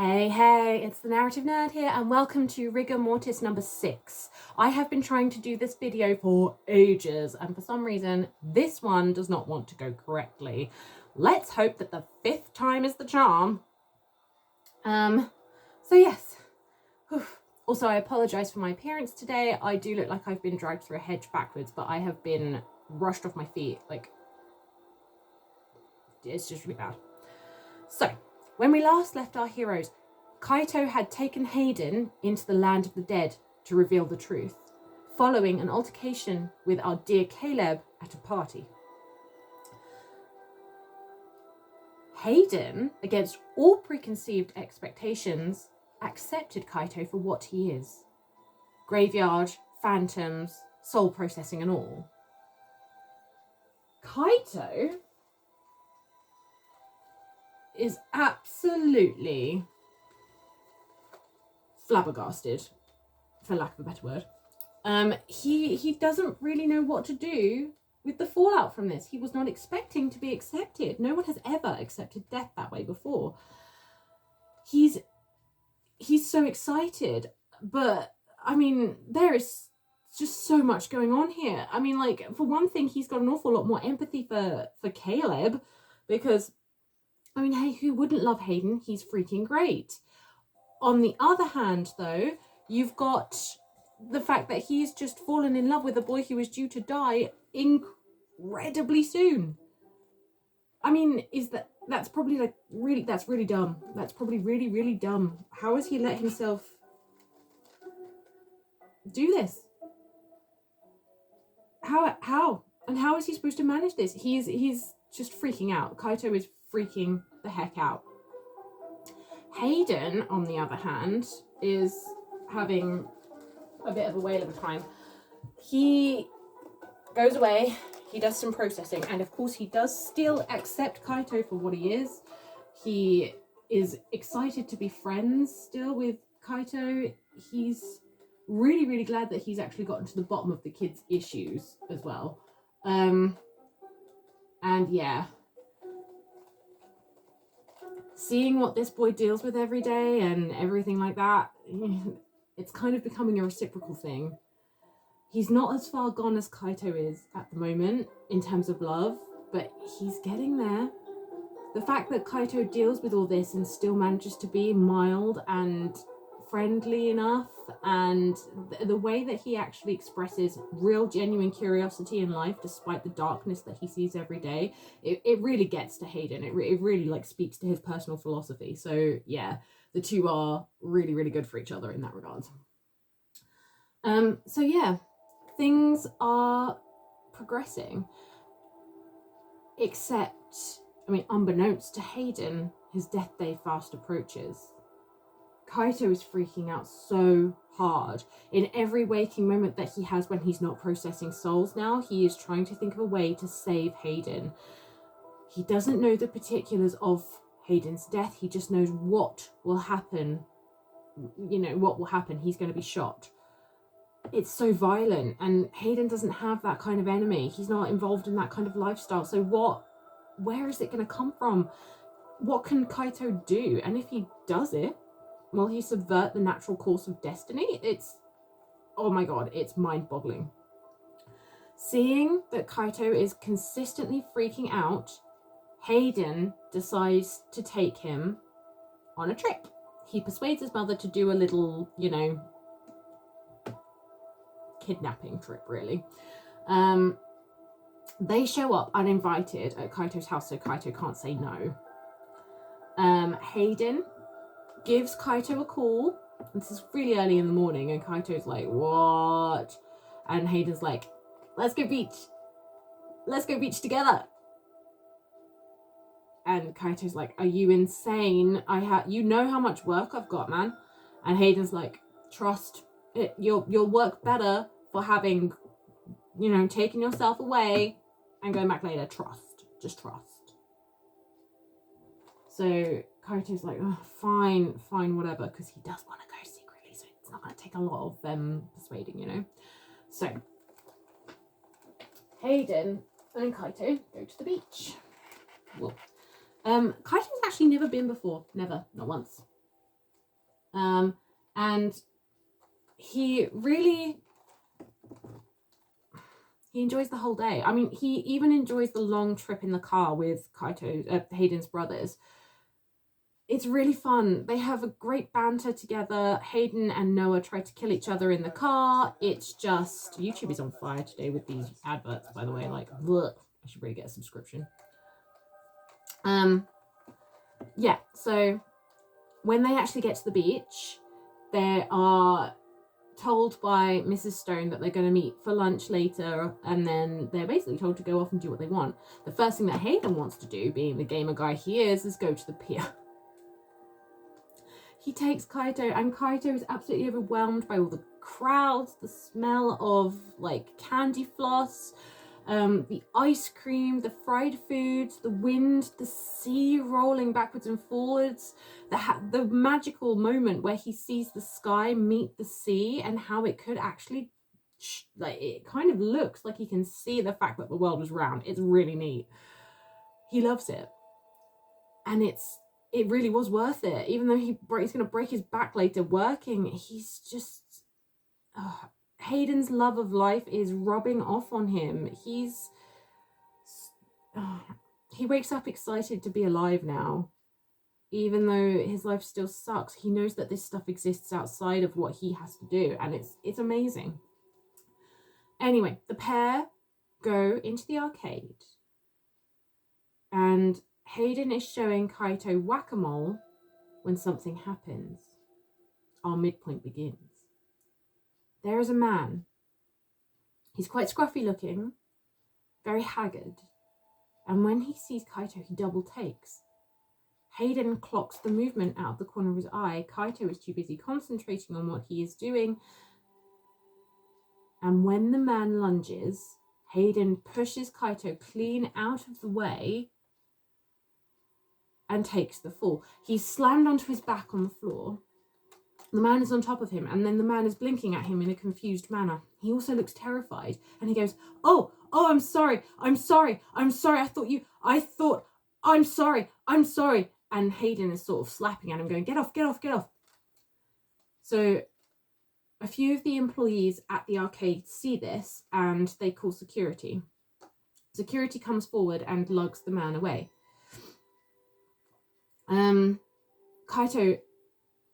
Hey, it's the Narrative Nerd here, and welcome to Rigor Mortis number 6. I have been trying to do this video for ages, and for some reason, this one does not want to go correctly. Let's hope that the 5th time is the charm. So yes. Also, I apologise for my appearance today. I do look like I've been dragged through a hedge backwards, but I have been rushed off my feet. Like, it's just really bad. So, when we last left our heroes, Kaito had taken Hayden into the land of the dead to reveal the truth, following an altercation with our dear Caleb at a party. Hayden, against all preconceived expectations, accepted Kaito for what he is. Graveyard, phantoms, soul processing and all. Kaito is absolutely flabbergasted, for lack of a better word. He doesn't really know what to do with the fallout from this. He was not expecting to be accepted. No one has ever accepted death that way before. He's so excited, but I mean, there is just so much going on here. I mean, like, for one thing, he's got an awful lot more empathy for Caleb, because I mean, hey, who wouldn't love Hayden? He's freaking great. On the other hand, though, you've got the fact that he's just fallen in love with a boy who is due to die incredibly soon. I mean, that's probably like that's really dumb. That's probably really, really dumb. How has he let himself do this? How? And how is he supposed to manage this? He's just freaking out. Kaito is freaking the heck out. Hayden, on the other hand, is having a bit of a whale of a time. He goes away, he does some processing, and of course he does still accept Kaito for what he is. He is excited to be friends still with Kaito. He's really, really glad that he's actually gotten to the bottom of the kid's issues as well. And yeah, seeing what this boy deals with every day and everything like that, it's kind of becoming a reciprocal thing. He's not as far gone as Kaito is at the moment in terms of love, but he's getting there. The fact that Kaito deals with all this and still manages to be mild and friendly enough, and the way that he actually expresses real genuine curiosity in life despite the darkness that he sees every day, it really gets to Hayden. It really like speaks to his personal philosophy. So yeah, the two are really, really good for each other in that regard. So yeah, things are progressing, except, I mean, unbeknownst to Hayden, his death day fast approaches. Kaito is freaking out so hard. In every waking moment that he has when he's not processing souls now, he is trying to think of a way to save Hayden. He doesn't know the particulars of Hayden's death. He just knows what will happen. You know, what will happen. He's going to be shot. It's so violent, and Hayden doesn't have that kind of enemy. He's not involved in that kind of lifestyle. So where is it going to come from? What can Kaito do? And if he does it, will he subvert the natural course of destiny? Oh my god, it's mind-boggling. Seeing that Kaito is consistently freaking out, Hayden decides to take him on a trip. He persuades his mother to do a little, you know, kidnapping trip, really. They show up uninvited at Kaito's house, so Kaito can't say no. Hayden gives Kaito a call. This is really early in the morning, and Kaito's like, what? And Hayden's like, let's go beach. Let's go beach together. And Kaito's like, are you insane? You know how much work I've got, man. And Hayden's like, trust it. You'll work better for having, you know, taken yourself away and going back later. Just trust. So Kaito's like, oh, fine, whatever, because he does want to go secretly, so it's not going to take a lot of persuading, you know. So Hayden and Kaito go to the beach. Well, Kaito's actually never been before. Never, not once. And he enjoys the whole day. I mean, he even enjoys the long trip in the car with Hayden's brothers. It's really fun. They have a great banter together. Hayden and Noah try to kill each other in the car. It's just, YouTube is on fire today with these adverts, by the way. Like, bleh. I should really get a subscription. Yeah, so when they actually get to the beach, they are told by Mrs. Stone that they're going to meet for lunch later, and then they're basically told to go off and do what they want. The first thing that Hayden wants to do, being the gamer guy he is go to the pier. He takes Kaito, and Kaito is absolutely overwhelmed by all the crowds, the smell of like candy floss, the ice cream, the fried foods, the wind, the sea rolling backwards and forwards, the magical moment where he sees the sky meet the sea, and how it could actually, like, it kind of looks like he can see the fact that the world is round. It's really neat. He loves it, and it really was worth it. Even though he's going to break his back later working, he's just... Hayden's love of life is rubbing off on him. He wakes up excited to be alive now. Even though his life still sucks, he knows that this stuff exists outside of what he has to do, and it's amazing. Anyway, the pair go into the arcade, and Hayden is showing Kaito whack-a-mole when something happens. Our midpoint begins. There is a man. He's quite scruffy looking, very haggard, and when he sees Kaito, he double takes. Hayden clocks the movement out of the corner of his eye. Kaito is too busy concentrating on what he is doing, and when the man lunges, Hayden pushes Kaito clean out of the way and takes the fall. He's slammed onto his back on the floor. The man is on top of him, and then the man is blinking at him in a confused manner. He also looks terrified, and he goes, oh, I'm sorry, I'm sorry, I'm sorry, I'm sorry. And Hayden is sort of slapping at him, going, get off, get off, get off. So a few of the employees at the arcade see this, and they call security. Security comes forward and lugs the man away. Kaito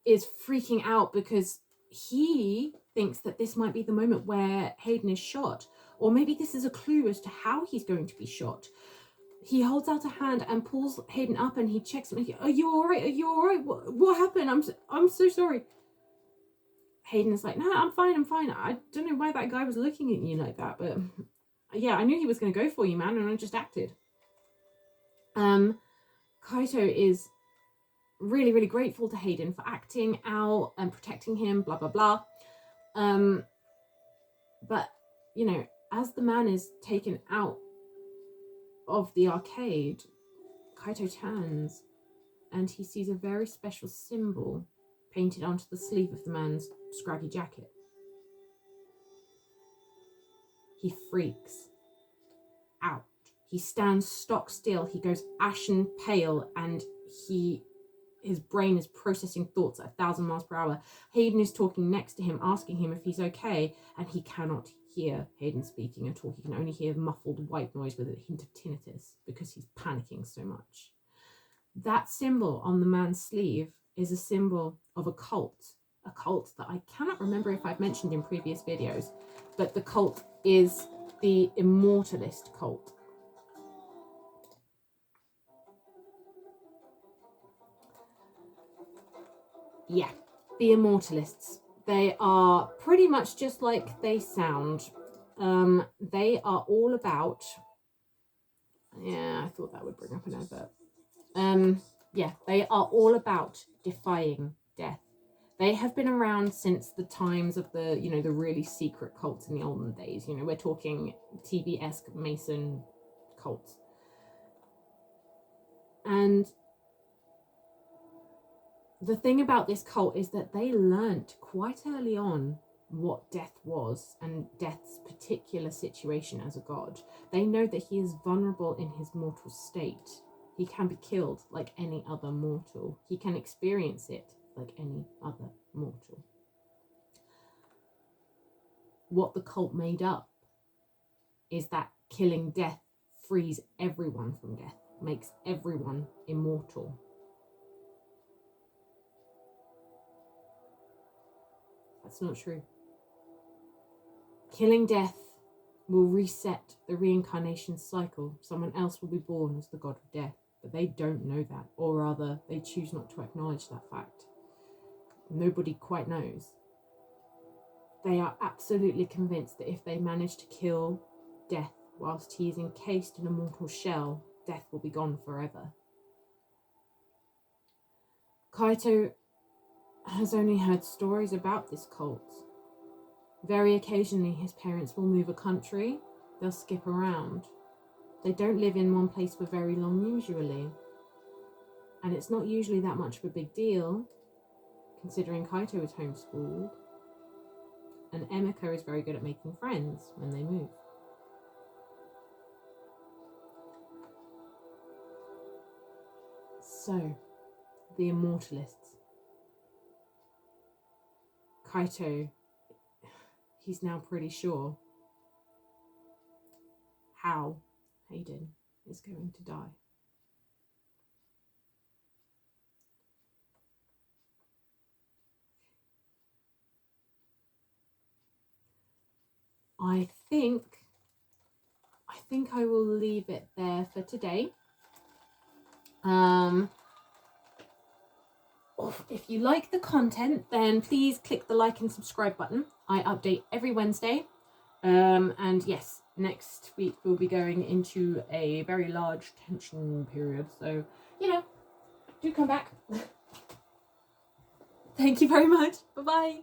is freaking out because he thinks that this might be the moment where Hayden is shot, or maybe this is a clue as to how he's going to be shot. He holds out a hand and pulls Hayden up, and he checks him. Are you all right? Are you all right? What happened? I'm so sorry. Hayden is like, no, I'm fine. I don't know why that guy was looking at you like that, but yeah, I knew he was going to go for you, man, and I just acted. Kaito is really, really grateful to Hayden for acting out and protecting him, blah, blah, blah. But, you know, as the man is taken out of the arcade, Kaito turns and he sees a very special symbol painted onto the sleeve of the man's scraggy jacket. He freaks out. He stands stock still. He goes ashen pale, and his brain is processing thoughts at 1,000 miles per hour. Hayden is talking next to him, asking him if he's okay, and he cannot hear Hayden speaking at all. He can only hear muffled white noise with a hint of tinnitus because he's panicking so much. That symbol on the man's sleeve is a symbol of a cult that I cannot remember if I've mentioned in previous videos, but the cult is the Immortalist cult. Yeah, the Immortalists. They are pretty much just like they sound. They are all about... Yeah, I thought that would bring up an advert. Yeah, they are all about defying death. They have been around since the times of the really secret cults in the olden days. We're talking TV-esque Mason cults. And the thing about this cult is that they learnt quite early on what death was and death's particular situation as a god. They know that he is vulnerable in his mortal state. He can be killed like any other mortal. He can experience it like any other mortal. What the cult made up is that killing death frees everyone from death, makes everyone immortal. That's not true. Killing death will reset the reincarnation cycle. Someone else will be born as the god of death, but they don't know that, or rather, they choose not to acknowledge that fact. Nobody quite knows. They are absolutely convinced that if they manage to kill death whilst he is encased in a mortal shell, death will be gone forever. Kaito has only heard stories about this cult. Very occasionally his parents will move a country, they'll skip around. They don't live in one place for very long usually. And it's not usually that much of a big deal, considering Kaito is homeschooled. And Emika is very good at making friends when they move. So, the Immortalists. Kaito, he's now pretty sure how Hayden is going to die. I think I will leave it there for today. If you like the content, then please click the like and subscribe button. I update every Wednesday. And yes, next week we'll be going into a very large tension period. So, do come back. Thank you very much. Bye-bye.